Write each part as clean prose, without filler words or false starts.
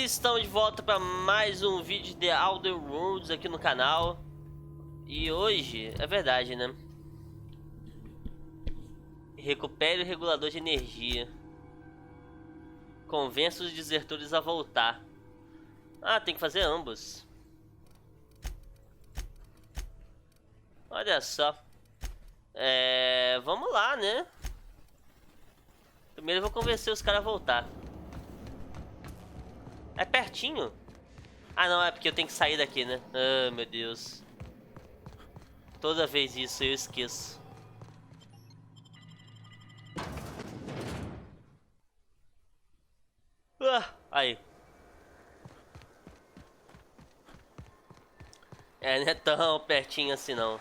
Estamos de volta para mais um vídeo de The Outer Worlds aqui no canal. E hoje, é verdade, né? Recupere o regulador de energia. Convença os desertores a voltar. Ah, tem que fazer ambos. Olha só. Vamos lá, né? Primeiro eu vou convencer os caras a voltar. É pertinho? Ah, não, é porque eu tenho que sair daqui, né? Ah, meu Deus. Toda vez isso eu esqueço. Aí. Não é tão pertinho assim, não.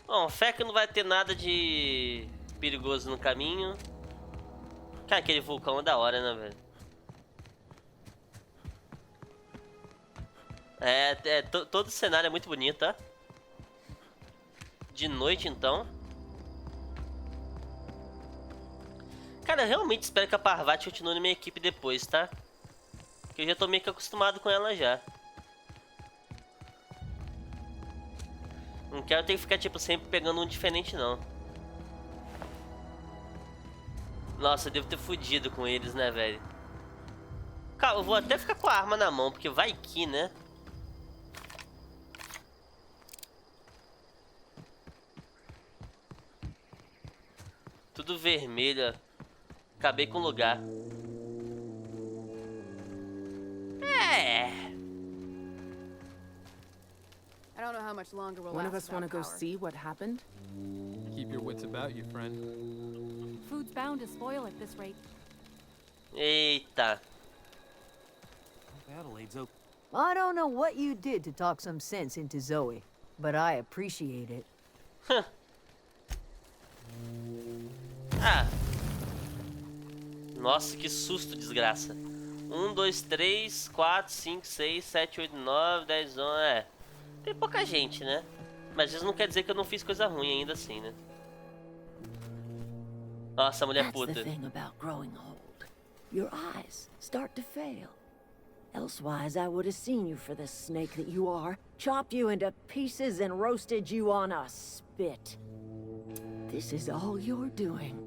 Bom, fé que não vai ter nada de perigoso no caminho. Cara, aquele vulcão é da hora, né, velho? Todo o cenário é muito bonito, tá? De noite, então. Cara, eu realmente espero que a Parvati continue na minha equipe depois, tá? Porque eu já tô meio que acostumado com ela já. Não quero ter que ficar, tipo, sempre pegando um diferente, não. Nossa, eu devo ter fudido com eles, né, velho? Cara, eu vou até ficar com a arma na mão, porque vai que, né? Tudo vermelho. Acabei com o lugar. I don't know how much longer we'll One of last us want to without go power. see what happened? Keep your wits about you, friend. Food's bound to spoil at this rate. Eita. Adelaide's okay. I don't know what you did to talk some sense into Zoe, but I appreciate it. Ah. Nossa, que susto, desgraça. 1, 2, 3, 4, 5, 6, 7, 8, 9, 10, 11... Tem pouca gente, né? Mas isso não quer dizer que eu não fiz coisa ruim ainda assim, né? Nossa, mulher That's puta. the thing about growing old. Your eyes start to fail. Elsewise, I would have seen you for the snake that you are, chopped you into pieces and roasted you on a spit. This is all you're doing.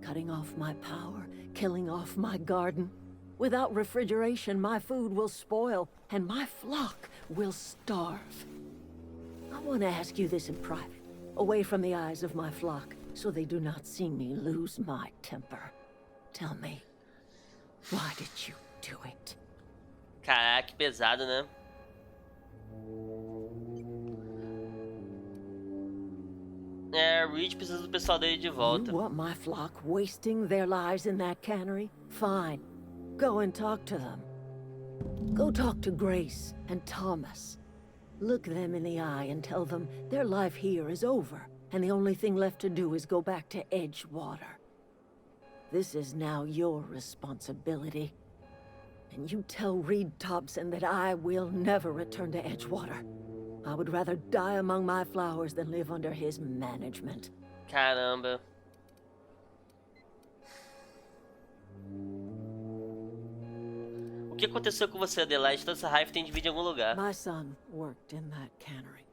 Cutting off my power, killing off my garden. Without refrigeration, my food will spoil, and my flock will starve. I want to ask you this in private, away from the eyes of my flock, so they do not see me lose my temper. Tell me, why did you do it? Caraca, que pesado, né? Reed precisa do pessoal dele de volta. You want my flock wasting their lives in that cannery? Fine. Go and talk to them. Go talk to Grace and Thomas. Look them in the eye and tell them their life here is over, and the only thing left to do is go back to Edgewater. This is now your responsibility. And you tell Reed Thompson that I will never return to Edgewater. I would rather die among my flowers than live under his management. Caramba. O que aconteceu com você, Adelaide? Toda essa raiva tem de vir de algum lugar. My son worked in that cannery.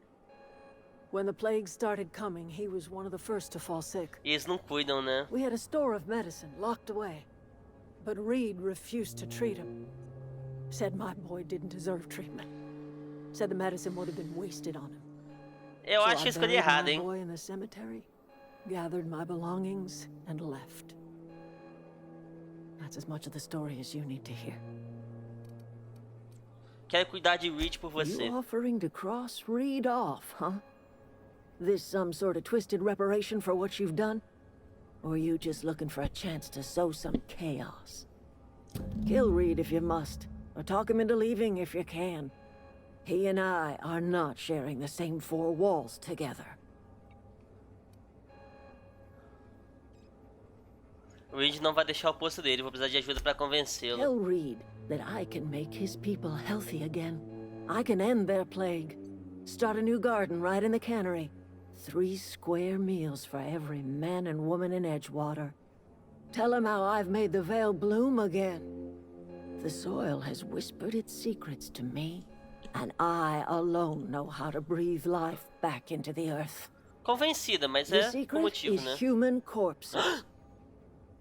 When the plague started coming, he was one of the first to fall sick. E eles não cuidam, né? We had a store of medicine locked away, but Reed refused to treat him. Said my boy didn't deserve treatment. Said the medicine would have been wasted on him. Eu acho que eu I escolhi buried errado, my hein? boy in the cemetery, gathered my belongings, and left. That's as much of the story as you need to hear. Quero cuidar de Reed por você. You offering to cross Reed off, huh? This some sort of twisted reparation for what you've done? Or you just looking for a chance to sow some chaos? Kill Reed if you must, or talk him into leaving if you can. He and I are not sharing the same four walls together. O Reed não vai deixar o posto dele, vou precisar de ajuda pra convencê-lo. Tell Reed that I can make his people healthy again. I can end their plague. Start a new garden right in the cannery. 3 square meals for every man and woman in Edgewater. Tell him how I've made the Vale bloom again. The soil has whispered its secrets to me, and I alone know how to breathe life back into the earth. Convencida, mas The é com secret motivo, is né? human corpses.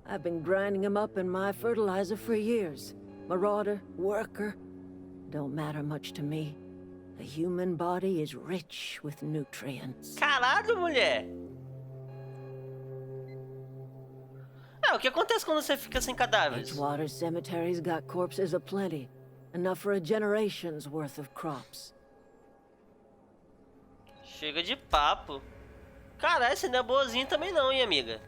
I've been grinding them up in my fertilizer for years. Marauder, worker, don't matter much to me. The human body is rich with nutrients. Caralho, mulher! O que acontece quando você fica sem cadáveres? Edgewater cemetery's got corpses aplenty. Enough for a generation's worth of crops. Chega de papo. Caralho, você não é boazinha também não, hein, amiga?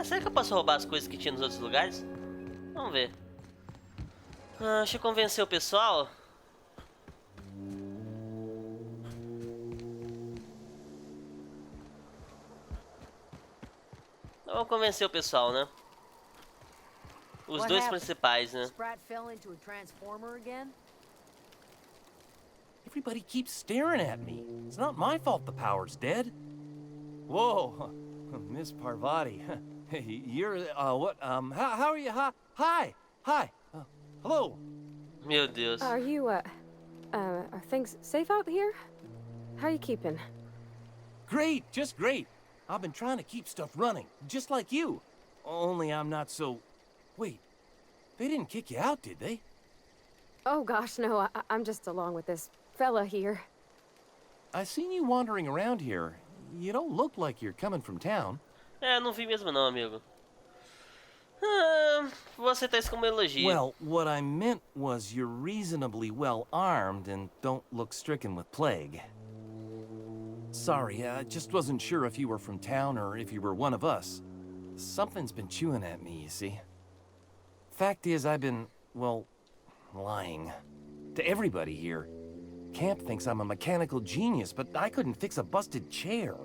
Será que eu posso roubar as coisas que tinha nos outros lugares? Vamos ver. Deixa eu convencer o pessoal. Vamos convencer o pessoal, né? Os What dois happened? principais, né? Sprat fell into a transformer again? Everybody keeps staring at me. It's not my fault the power's dead. Whoa, Miss Parvati. You're, what, how are you? Hi. Hello. Meu Deus. Are you, are things safe out here? How are you keeping? Great, just great. I've been trying to keep stuff running, just like you. Only I'm not so... Wait, they didn't kick you out, did they? Oh gosh, no, I'm just along with this fella here. I seen you wandering around here. You don't look like you're coming from town. Não vi mesmo não, amigo. Vou aceitar isso como um elogio. Well, what I meant was you're reasonably well armed and don't look stricken with plague. Sorry, I just wasn't sure if you were from town or if you were one of us. Something's been chewing at me, you see. Fact is, I've been, well, lying. To everybody here. Camp thinks I'm a mechanical genius, but I couldn't fix a busted chair.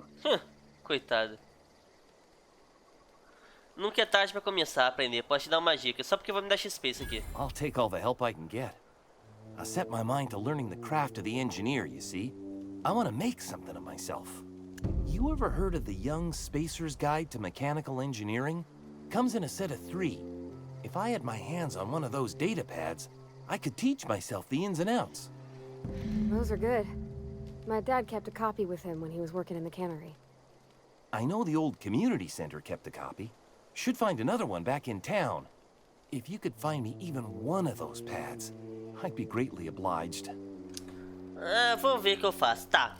Coitado. Nunca é tarde pra começar a aprender. Posso te dar uma dica, só porque vai me dar XP isso aqui. I'll take all the help I can get. I set my mind to learning the craft of the engineer, you see. I want to make something of myself. You ever heard of the Young Spacer's Guide to Mechanical Engineering? Comes in a set of 3. If I had my hands on one of those data pads, I could teach myself the ins and outs. Those are good. My dad kept a copy with him when he was working in the cannery. I know the old community center kept a copy. Should find another one back in town. If you could find me even one of those pads, I'd be greatly obliged. Vou ver o que eu faço. Tá.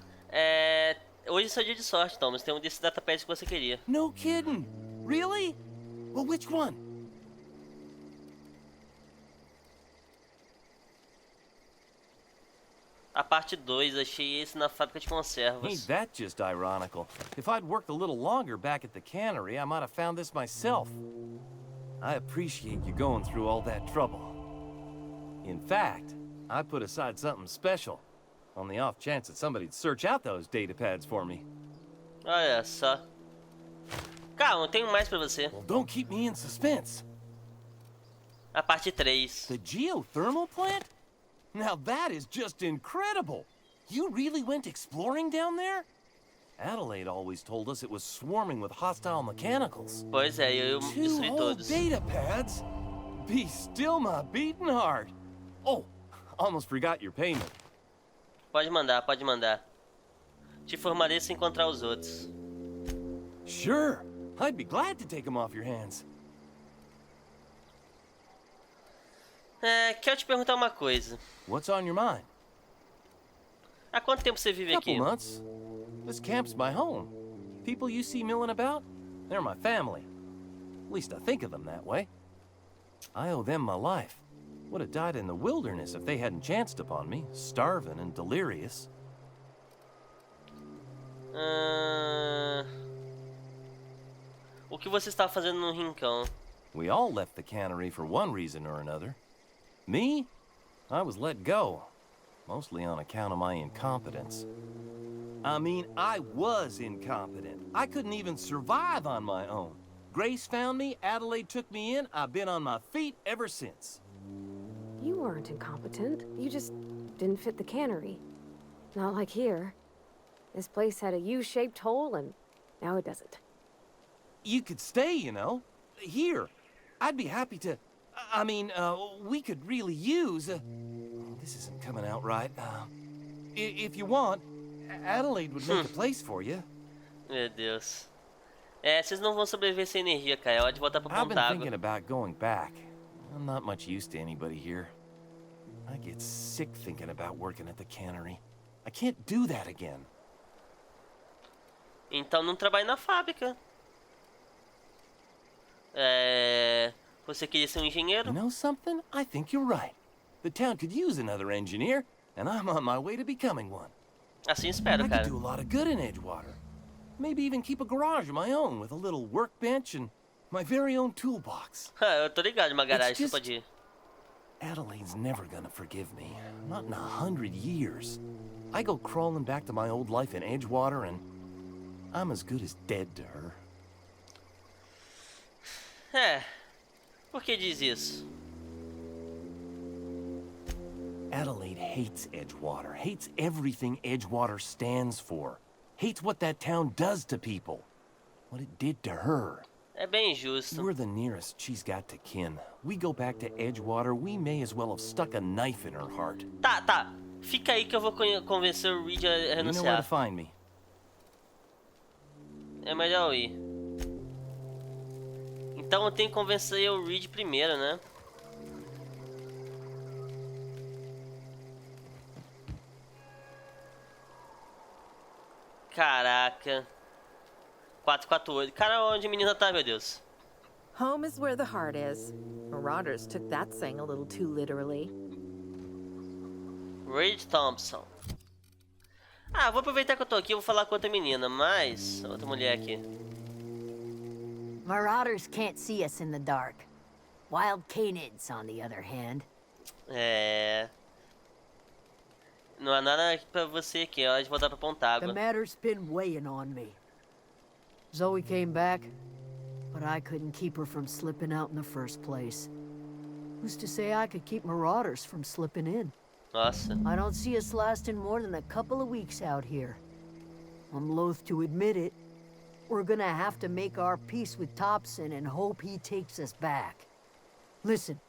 Hoje é seu dia de sorte, Thomas. Tem um desses datapads que você queria. No kidding. Really? Well, which one? A parte 2, achei esse na fábrica de conservas. Ain't that just ironical? If I'd worked a little longer back at the cannery, I might have found this myself. I appreciate you going through all that trouble. In fact, I put aside something special, on the off chance that somebody'd search out those data pads for me. Olha só. Calma, eu tenho mais pra você. Well, don't keep me in suspense. A parte 3. The geothermal plant? Now that is just incredible! You really went exploring down there? Adelaide always told us it was swarming with hostile mechanicals. Pois é, eu 2 destruí whole todos. data pads? Be still my beating heart. Oh, almost forgot your payment. Pode mandar, pode mandar. Te informarei se encontrar os outros. Sure, I'd be glad to take them off your hands. Quero te perguntar uma coisa. What's on your mind? Há quanto tempo você vive Couple aqui? months. This camp's my home. People you see milling about, they're my family. At least I think of them that way. I owe them my life. Would have died in the wilderness if they hadn't chanced upon me, starving and delirious. O que você está fazendo no rincão? We all left the cannery for one reason or another. Me? I was let go, mostly on account of my incompetence. I mean, I was incompetent. I couldn't even survive on my own. Grace found me, Adelaide took me in, I've been on my feet ever since. You weren't incompetent. You just didn't fit the cannery. Not like here. This place had a U-shaped hole, and now it doesn't. You could stay, you know. Here. I'd be happy to... I mean, we could really use... this isn't coming out right. If you want, Adelaide would make a place for you. Meu Deus. É, vocês não vão sobreviver sem energia, cara. É hora de voltar pra I've been Pontágua. thinking about going back. I'm not much use to anybody here. I get sick thinking about working at the cannery. I can't do that again. Então não trabalhe na fábrica. Você queria ser um engenheiro? You know something? I think you're right. The town could use another engineer, and I'm on my way to becoming one. Assim espero, I cara. could do a lot of good in Edgewater. Maybe even keep a garage of my own with a little workbench and my very own toolbox. Eu tô ligado, uma garagem você just- pode ir. Adelaide's never gonna forgive me. Not in 100 years. I go crawling back to my old life in Edgewater, and I'm as good as dead to her. Por que diz isso? Adelaide hates Edgewater, hates everything Edgewater stands for, hates what that town does to people, what it did to her. É bem justo. We're the nearest she's got to kin. We go back to Edgewater, we may as well have stuck a knife in her heart. Tá. Fica aí que eu vou convencer o Reed a You know where to renunciar. find me. É melhor eu ir. Então eu tenho que convencer o Reed primeiro, né? Caraca. 448. Cara, onde a menina tá, meu Deus? Home is where the heart is. Marauders took that saying a little too literally. Reed Thompson. Ah, vou aproveitar que eu tô aqui e vou falar com outra menina, mas... outra mulher aqui. Marauders can't see us in the dark. Wild canids, on the other hand. Não há nada pra você aqui, é hora de voltar pra The Pontágua. matter's been weighing on me. Zoe came back, but I couldn't keep her from slipping out in the first place. Who's to say I could keep Marauders from slipping in? Nossa. I don't see us lasting more than a couple of weeks out here. I'm loath to admit it. We're gonna have to make our peace with Thompson and hope he takes us back. Listen,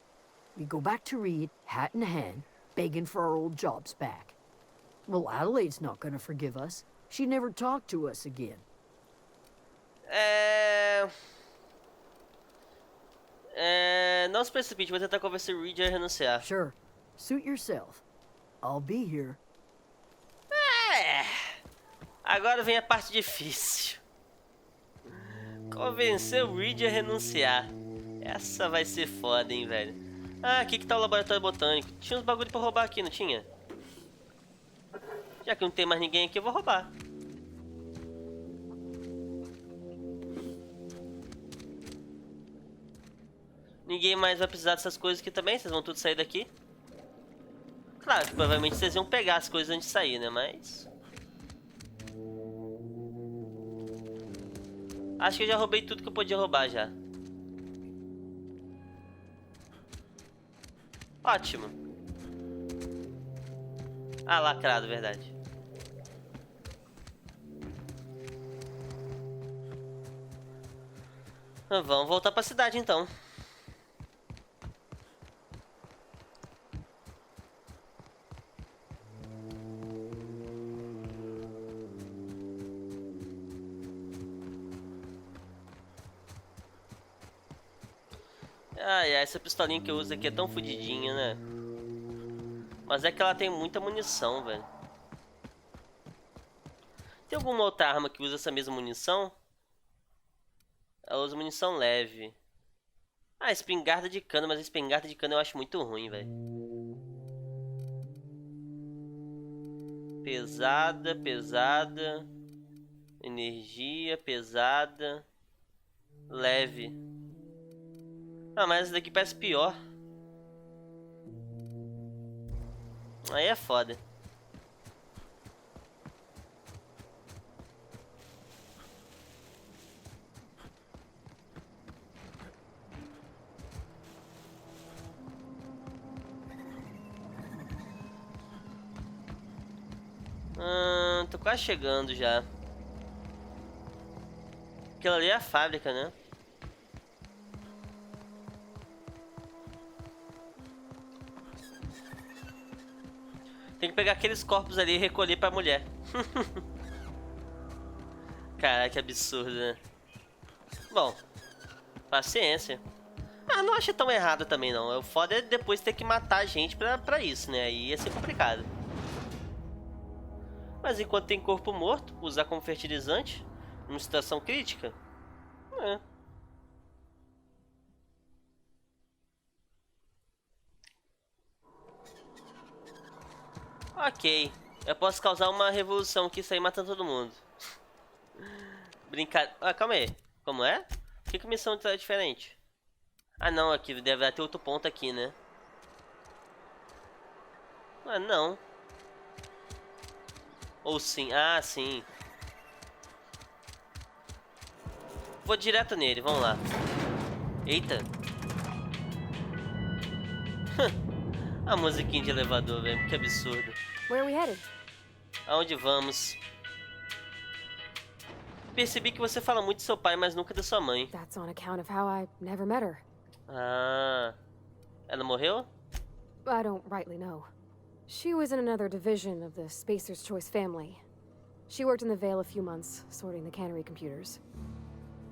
we go back to Reed, hat in hand, begging for our old jobs back. Well, Adelaide's not gonna forgive us. She never talked to us again. Não se precipite, vou tentar convencer o Reed a renunciar. Sure, suit yourself. I'll be here. Agora vem a parte difícil. Convencer o Reed a renunciar. Essa vai ser foda, hein, velho. Ah, aqui que tá o laboratório botânico. Tinha uns bagulho pra roubar aqui, não tinha? Já que não tem mais ninguém aqui, eu vou roubar. Ninguém mais vai precisar dessas coisas aqui também, vocês vão tudo sair daqui. Claro que provavelmente vocês iam pegar as coisas antes de sair, né, mas... acho que eu já roubei tudo que eu podia roubar já. Ótimo. Ah, lacrado, verdade. Vamos voltar pra cidade então. Ai, essa pistolinha que eu uso aqui é tão fodidinha, né? Mas é que ela tem muita munição, velho. Tem alguma outra arma que usa essa mesma munição? Ela usa munição leve. Ah, espingarda de cana, mas a espingarda de cana eu acho muito ruim, velho. Pesada, pesada. Energia, pesada. Leve. Ah, mas essa daqui parece pior. Aí é foda. Tô quase chegando já. Aquela ali é a fábrica, né? Tem que pegar aqueles corpos ali e recolher pra mulher. Caraca, que absurdo, né? Bom, paciência. Ah, não achei tão errado também, não. O foda é depois ter que matar a gente pra isso, né? Aí ia ser complicado. Mas enquanto tem corpo morto, usar como fertilizante, numa situação crítica, é. Ok. Eu posso causar uma revolução aqui e sair matando todo mundo. Brincar. Ah, calma aí. Como é? Por que a missão tá diferente? Ah, não. Aqui deve ter outro ponto aqui, né? Ah, não. Ou sim. Ah, sim. Vou direto nele. Vamos lá. Eita. A musiquinha de elevador, velho. Que absurdo. Where are we headed? Aonde vamos? Percebi que você fala muito de seu pai, mas nunca da sua mãe. That's on account of how I never met her. Ah. Ela morreu? I don't rightly know. She was in another division of the Spacer's Choice family. She worked in the Vale a few months, sorting the cannery computers.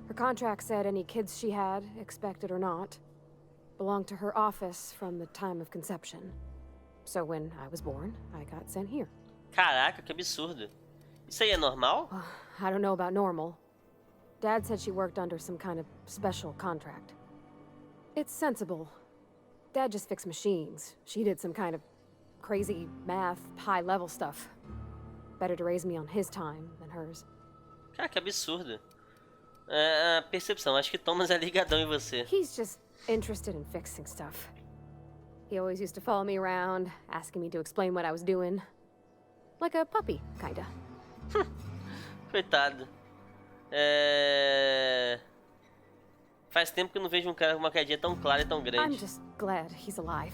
Her contract said any kids she had, expected or not, belonged to her office from the time of conception. So when I was born, I got sent here. Caraca, que absurdo. Isso aí é normal? I don't know about normal. Dad said she worked under some kind of special contract. It's sensible. Dad just fixed machines. She did some kind of crazy math, high-level stuff. Better to raise me on his time than hers. Cara, que absurdo. É, percepção, acho que Thomas é ligadão em você. He's just interested in fixing stuff. He always used to follow me around, asking me to explain what I was doing. Like a puppy, kinda. Coitado. Faz tempo que eu não vejo um cara com uma quedinha tão clara e tão I'm grande. just glad he's alive.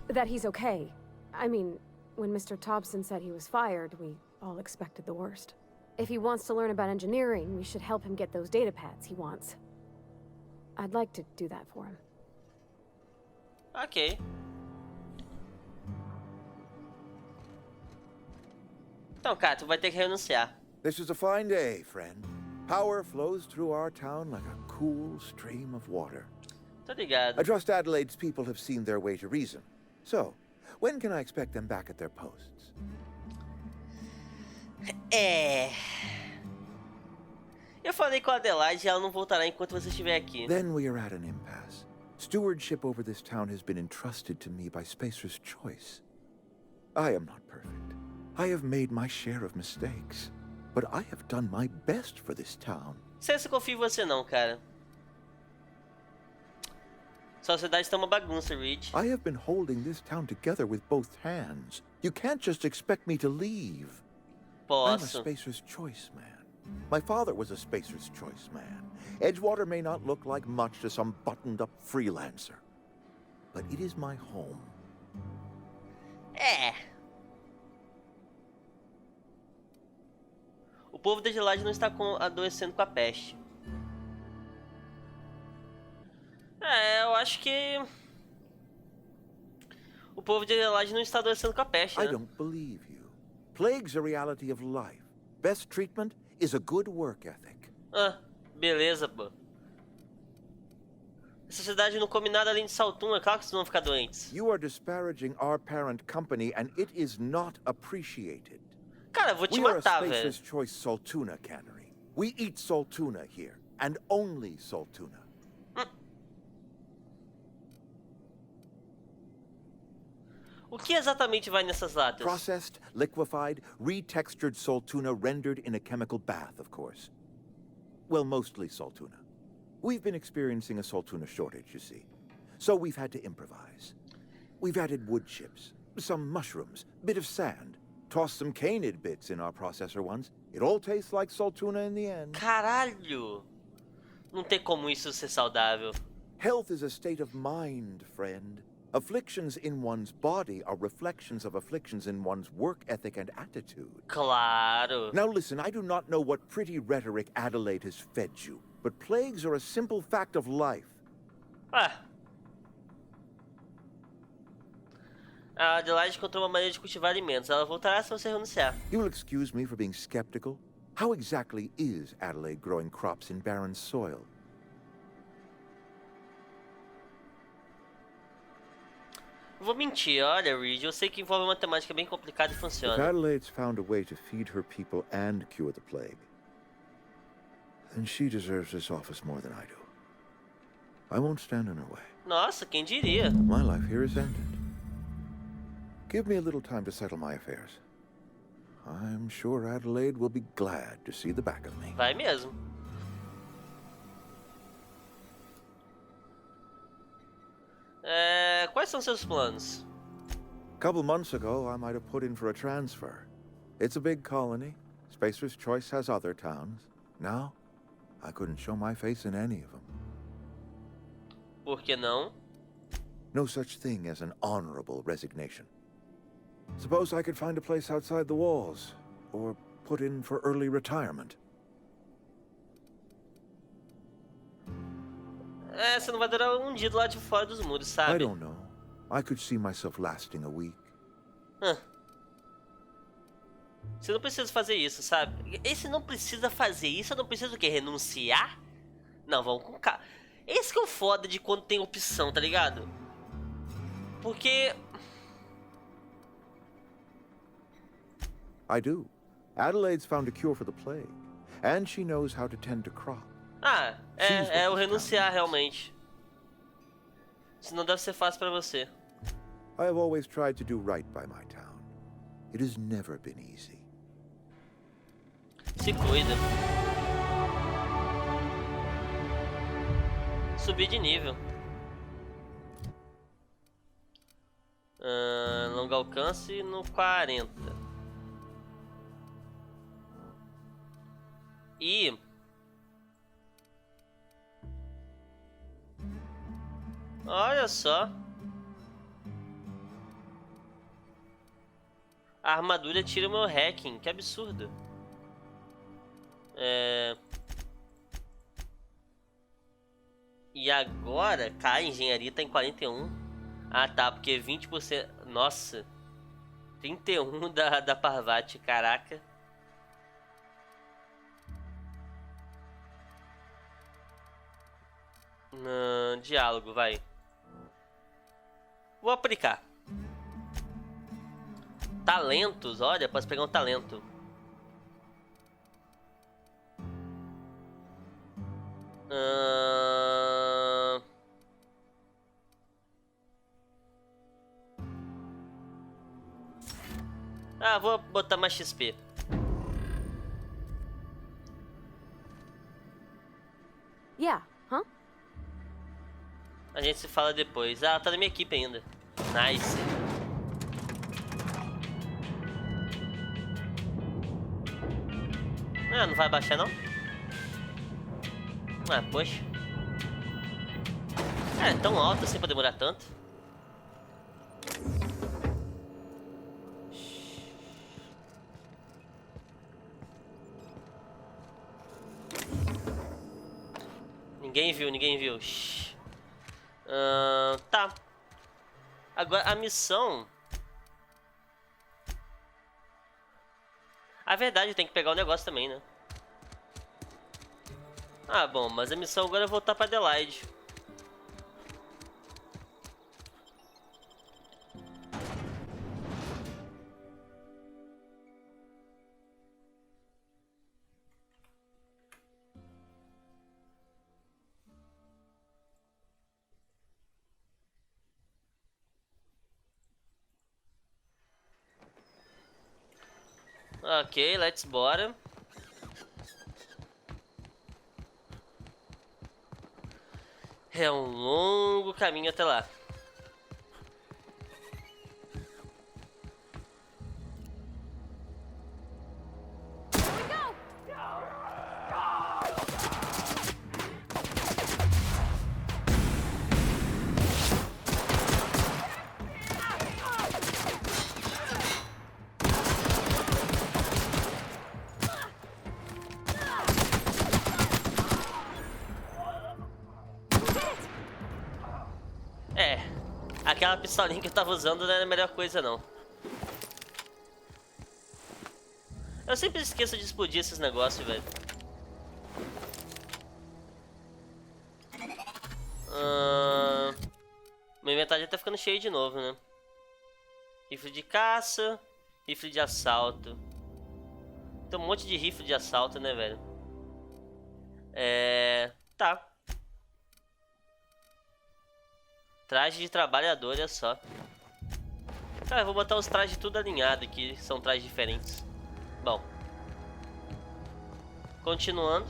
That he's okay. I mean, when Mr. Thompson said he was fired, we all expected the worst. If he wants to learn about engineering, we should help him get those data pads he wants. I'd like to do that for him. Ok. Então, cara, tu vai ter que renunciar. This is a fine day, friend. Power flows through our town like a cool stream of water. Tô ligado. I trust Adelaide's people have seen their way to reason. So, when can I expect them back at their posts? Eu falei com a Adelaide e ela não voltará enquanto você estiver aqui. Then we are at an impasse. Stewardship over this town has been entrusted to me by Spacer's Choice. I am not perfect. I have made my share of mistakes. But I have done my best for this town. Sei se eu confio em você não, cara. Sua sociedade tá uma bagunça, Reed. I have been holding this town together with both hands. You can't just expect me to leave. I'm a Posso. Spacer's Choice man. My father was a Spacer's Choice man. Edgewater may not look like much to some buttoned-up freelancer. But it is my home. O povo de Adelaide não está adoecendo com a peste. Eu acho que... O povo de Adelaide não está adoecendo com a peste, I né? don't believe you. Plague's a reality of life. Best treatment is a good work ethic. Beleza, pô. Essa cidade não come nada além de saltum, é claro que vocês vão ficar doentes. You are disparaging our parent company and it is not appreciated. Cara, eu vou te We are a matar, velho. Spacer's Choice Saltuna cannery. We eat Saltuna here, and only Saltuna. O que exatamente vai nessas latas? Processed, liquefied, retextured Saltuna rendered in a chemical bath, of course. Well, mostly Saltuna. We've been experiencing a Saltuna shortage, you see. So we've had to improvise. We've added wood chips, some mushrooms, bit of sand, tossed some canid bits in our processor once. It all tastes like Saltuna in the end. Caralho! Não tem como isso ser saudável. Health is a state of mind, friend. Afflictions in one's body are reflections of afflictions in one's work ethic and attitude. Claro. Now listen, I do not know what pretty rhetoric Adelaide has fed you, but plagues are a simple fact of life. Ah. A Adelaide encontrou uma maneira de cultivar alimentos. Ela voltará se você renunciar. You'll excuse me for being skeptical? How exactly is Adelaide growing crops in barren soil? Vou mentir, olha, Reed, eu sei que envolve uma matemática bem complicada e If funciona. Adelaide's found a way to feed her people and cure the plague, then she deserves this office more than I do. I won't stand in her way. Nossa, quem diria? My life here is ended. Give me a little time to settle my affairs. I'm sure Adelaide will be glad to see the back of me. Vai mesmo. Quais são seus planos? A couple months ago, I might have put in for a transfer. It's a big colony. Spacer's Choice has other towns. Now, I couldn't show my face in any of them. Por que não? No such thing as an honorable resignation. Suppose I could find a place outside the walls, or put in for early retirement. Você não vai durar um dia do lado de fora dos muros, sabe? I don't know. I could see myself lasting a week. Você não precisa fazer isso, sabe? Esse não precisa fazer isso, eu não preciso o quê? Renunciar? Não, vamos com calma. Esse que é o foda de quando tem opção, tá ligado? Porque... I do. Adelaide's found a cure for the plague, and she knows how to tend to crop. É o renunciar realmente. Senão deve ser fácil pra você. I have always tried to do right by my town. It has never been easy. Se cuida. Subir de nível. Longo alcance no 40. E... olha só. A armadura tira o meu hacking. Que absurdo. E agora, a engenharia tá em 41. Ah, tá, porque 20%... Nossa. 31 da Parvati, caraca. Diálogo, vai. Vou aplicar. Talentos, olha, posso pegar um talento. Vou botar mais XP. Yeah, huh? A gente se fala depois. Ela tá na minha equipe ainda. Nice. Não vai baixar não? Poxa. É tão alto assim pra demorar tanto. Ninguém viu. Tá. Agora a missão... A verdade, tem que pegar o negócio também, né? Bom, mas a missão agora é voltar pra Adelaide. Ok, let's bora. É um longo caminho até lá. aquela pistolinha que eu tava usando não era a melhor coisa, não. Eu sempre esqueço de explodir esses negócios, velho. Meu inventário já tá ficando cheio de novo, né? Rifle de caça, rifle de assalto. Tem um monte de rifle de assalto, né, velho? Tá. Traje de trabalhador, olha só. Cara, eu vou botar os trajes tudo alinhado aqui. São trajes diferentes. Bom. Continuando.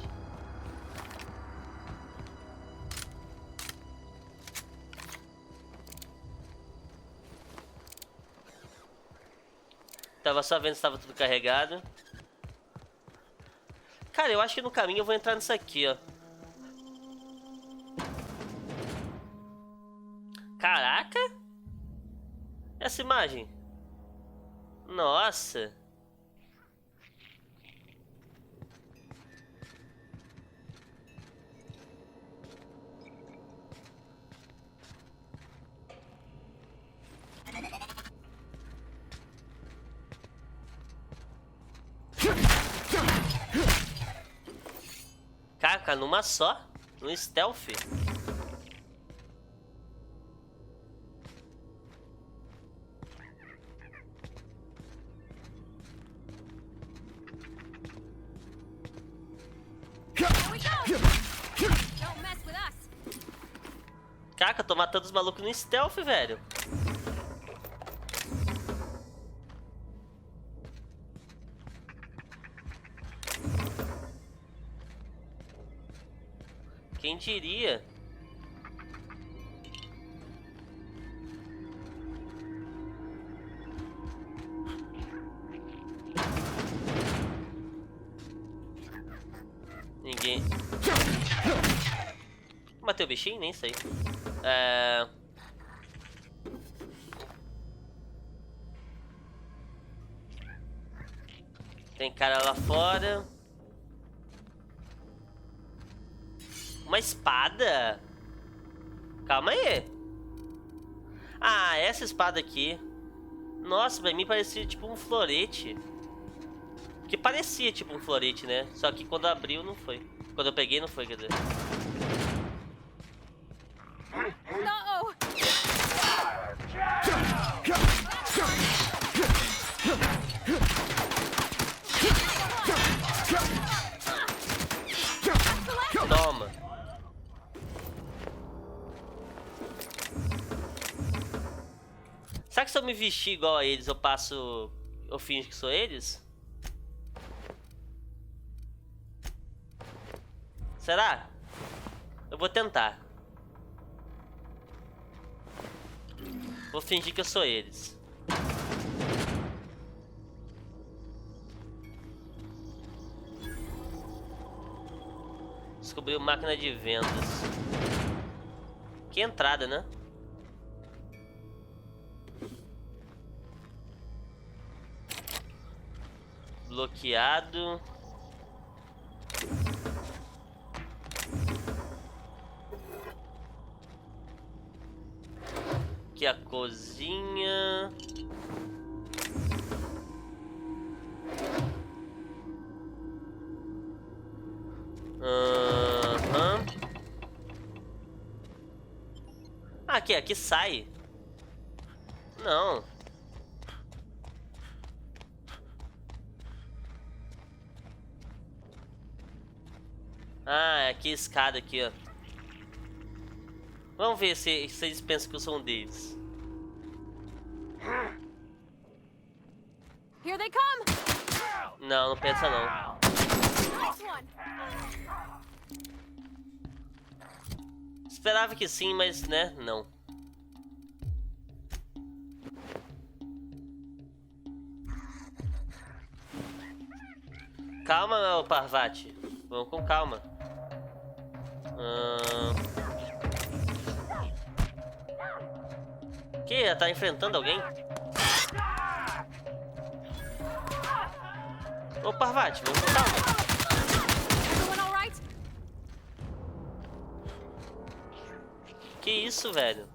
Tava só vendo se tava tudo carregado. Cara, eu acho que no caminho eu vou entrar nisso aqui, ó. Caraca! Essa imagem. Nossa! Caraca, numa só? No stealth? Caraca, eu tô matando os malucos no stealth, velho. Quem diria? Ninguém. Matei o bichinho? Nem sei. Tem cara lá fora. Uma espada? Calma aí. Ah, essa espada aqui. Nossa, pra mim parecia tipo um florete. Que parecia tipo um florete, né? Só que quando abriu não foi. Quando eu peguei não foi, quer dizer. Toma. Será que se eu me vestir igual a eles, eu finjo que sou eles? Será? Eu vou tentar. Vou fingir que eu sou eles. Descobriu máquina de vendas. Que entrada, né? Bloqueado. Aqui a cozinha. Aqui sai. Não. Ah, aqui a escada aqui, ó. Vamos ver se eles pensam que eu sou um deles. Here they come. Não, não pensa não. Nice one. Esperava que sim, mas né, não. Calma, meu Parvati. Vamos com calma. Que? Ela tá enfrentando alguém? Ô Parvati, vamos com calma. Everyone all right? Que isso, velho?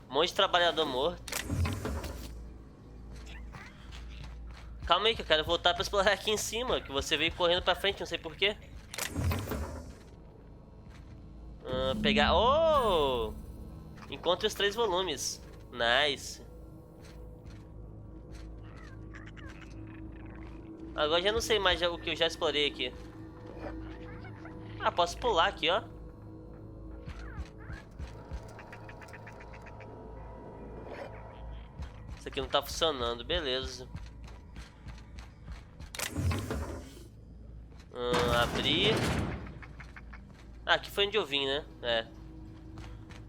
Um monte de trabalhador morto. Calma aí que eu quero voltar pra explorar aqui em cima. Que você veio correndo pra frente, não sei porquê. Pegar... Oh! Encontre os 3 volumes. Nice. Agora já não sei mais o que eu já explorei aqui. Ah, posso pular aqui, ó. Isso aqui não tá funcionando, beleza. Abrir. Ah, aqui foi onde eu vim, né? É.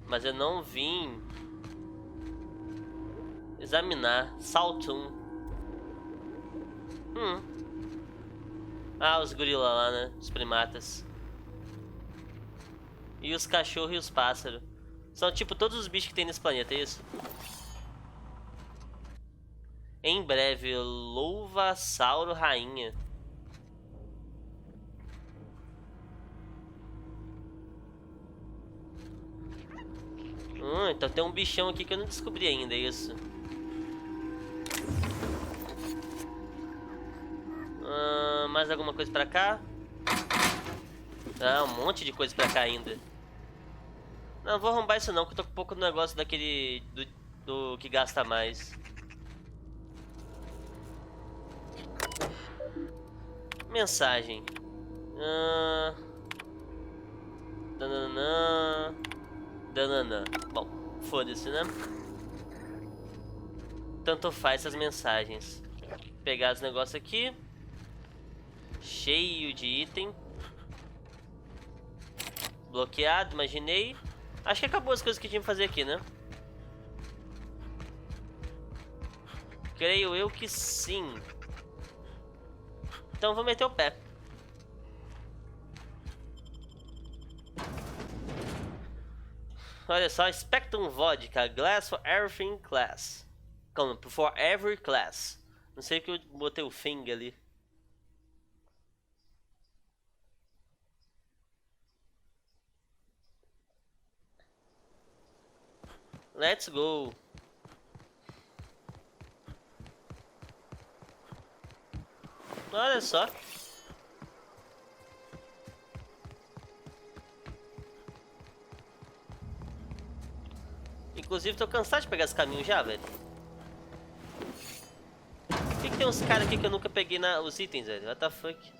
Mas eu não vim examinar. Saltum. Ah, os gorilas lá, né? Os primatas. E os cachorros e os pássaros. São tipo todos os bichos que tem nesse planeta, é isso? Em breve, louva-sauro rainha. Então tem um bichão aqui que eu não descobri ainda, é isso? Mais alguma coisa pra cá? Ah, um monte de coisa pra cá ainda. Não vou arrombar isso não, que eu tô com um pouco do negócio daquele... Do que gasta mais. Mensagem. Dananã. Dananã. Bom, foda-se, né? Tanto faz essas mensagens. Pegar os negócios aqui. Cheio de item. Bloqueado, imaginei. Acho que acabou as coisas que tinha que fazer aqui, né? Creio eu que sim. Então vou meter o pé. Olha só, Spectrum Vodka, Glass for Everything Class. Como? For Every Class. Não sei que eu botei o thing ali. Let's go. Olha só. Inclusive, tô cansado de pegar esse caminho já, velho. Por que tem uns caras aqui que eu nunca peguei os itens, velho? What the fuck?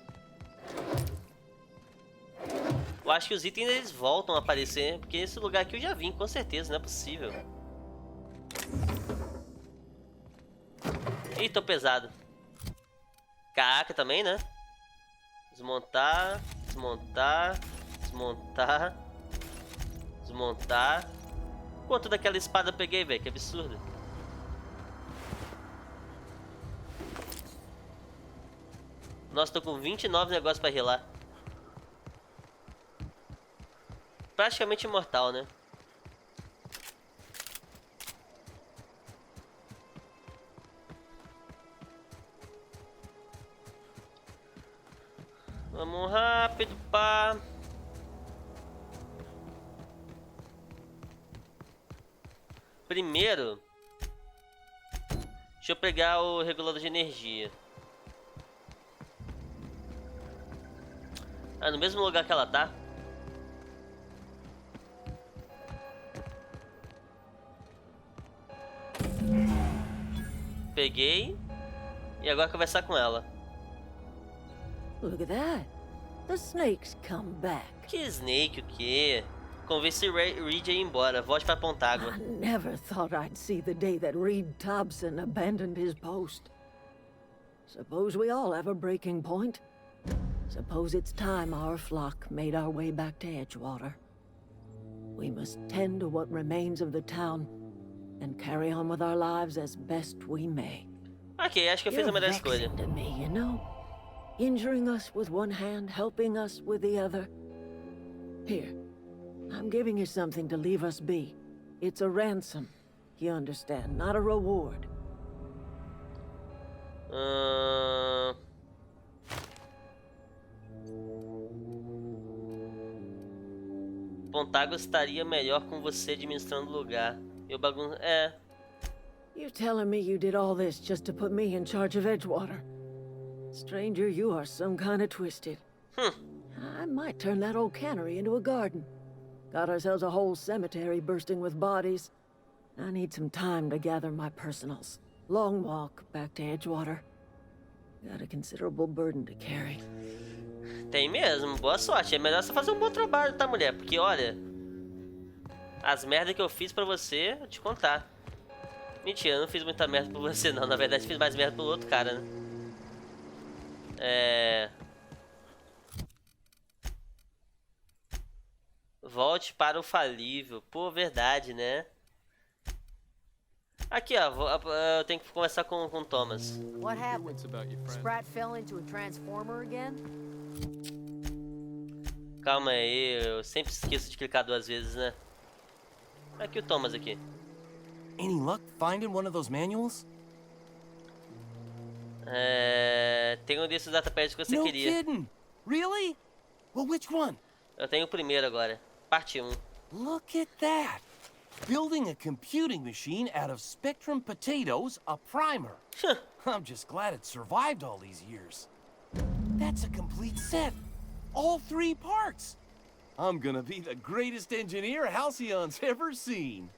Eu acho que os itens eles voltam a aparecer, porque esse lugar aqui eu já vim, com certeza, não é possível. Ih, tô pesado. Caraca, também, né? Desmontar, desmontar, desmontar, desmontar. Quanto daquela espada eu peguei, velho? Que absurdo. Nossa, tô com 29 negócios pra relar. Praticamente imortal, né? Vamos rápido, pá. Primeiro, deixa eu pegar o regulador de energia. Ah, no mesmo lugar que ela tá. Peguei. E agora conversar com ela. Look at that. The snake's come back. Que Snake, o quê? Convence Reed a ir embora. Volte pra Pontágua. I never thought I'd see the day that Reed Thompson abandoned his post. Suppose we all have a breaking point. Suppose it's time our flock made our way back to Edgewater. We must tend to what remains of the town and carry on with our lives as best we may. Ok, acho que eu fiz a melhor escolha. To me, you know? Injuring us with one hand, helping us with the other. Here, I'm giving you something to leave us be. It's a ransom, you understand, not a reward. Pontágua estaria melhor com você administrando o lugar. Eu bagun... É. You telling me you did all this just to put me in charge of Edgewater? Stranger, you are some kind of twisted. I might turn that old cannery into a garden. Got ourselves a whole cemetery bursting with bodies. I need some time to gather my personals. Long walk back to Edgewater. Got a considerable burden to carry. Tem mesmo, boa sorte. É melhor você fazer um bom trabalho, tá, mulher? Porque, olha... As merdas que eu fiz pra você, vou te contar. Mentira, eu não fiz muita merda por você, não. Na verdade, fiz mais merda pelo outro cara, né? Volte para o falível. Pô, verdade, né? Aqui, ó. Eu tenho que conversar com o Thomas. What happened? Wits about you, friend. Sprat fell into a transformer again? Calma aí, eu sempre esqueço de clicar 2 vezes, né? Aqui o Thomas aqui. Any luck finding one of those manuals? Tem um desses datapads que você No queria. kidding. Really? Well, which one? Eu tenho o primeiro agora. Parte 1. Look at that. Building a computing machine out of Spectrum potatoes, a primer. I'm just glad it survived all these years. That's a complete set. All 3 parts. I'm gonna be the greatest engineer Halcyon's ever seen.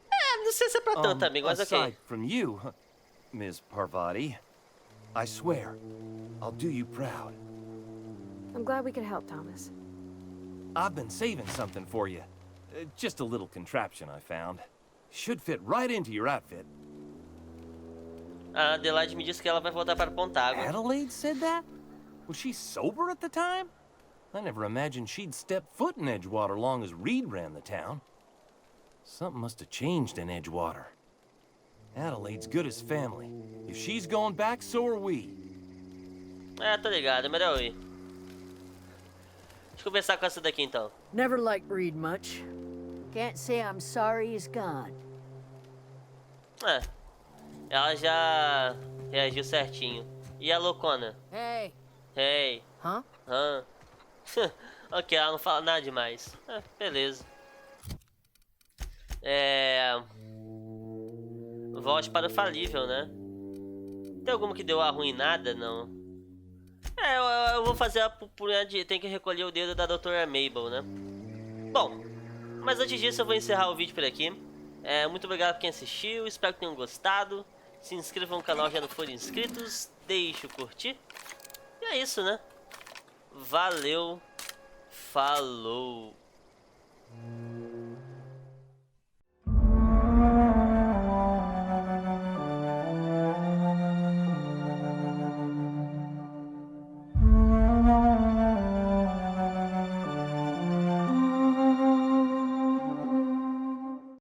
Não sei se é pra tanto, amigo, mas ok. Aside from you, Ms. Parvati, I swear, I'll do you proud. I'm glad we could help, Thomas. I've been saving something for you. Just a little contraption I found. Should fit right into your outfit. A Adelaide me disse que ela vai voltar para Pontágua. Adelaide said that? Was she sober at the time? I never imagined she'd step foot in Edgewater long as Reed ran the town. Something must have changed in Edgewater. Adelaide's good as family. If she's going back, so are we. Tô ligado, é melhor eu ir. Deixa eu conversar com essa daqui então. Never liked Reed much. Can't say I'm sorry he's gone. Ela já reagiu certinho. E a loucona? Hey. Hey. Huh? Ok, ela não fala nada demais. Beleza. Volte para o falível, né? Tem alguma que deu arruinada? Não. Eu vou fazer a purpurina de... Tem que recolher o dedo da doutora Mabel, né? Bom, mas antes disso eu vou encerrar o vídeo por aqui. Muito obrigado por quem assistiu, espero que tenham gostado. Se inscrevam no canal se já não forem inscritos. Deixe o curtir. E é isso, né? Valeu. Falou.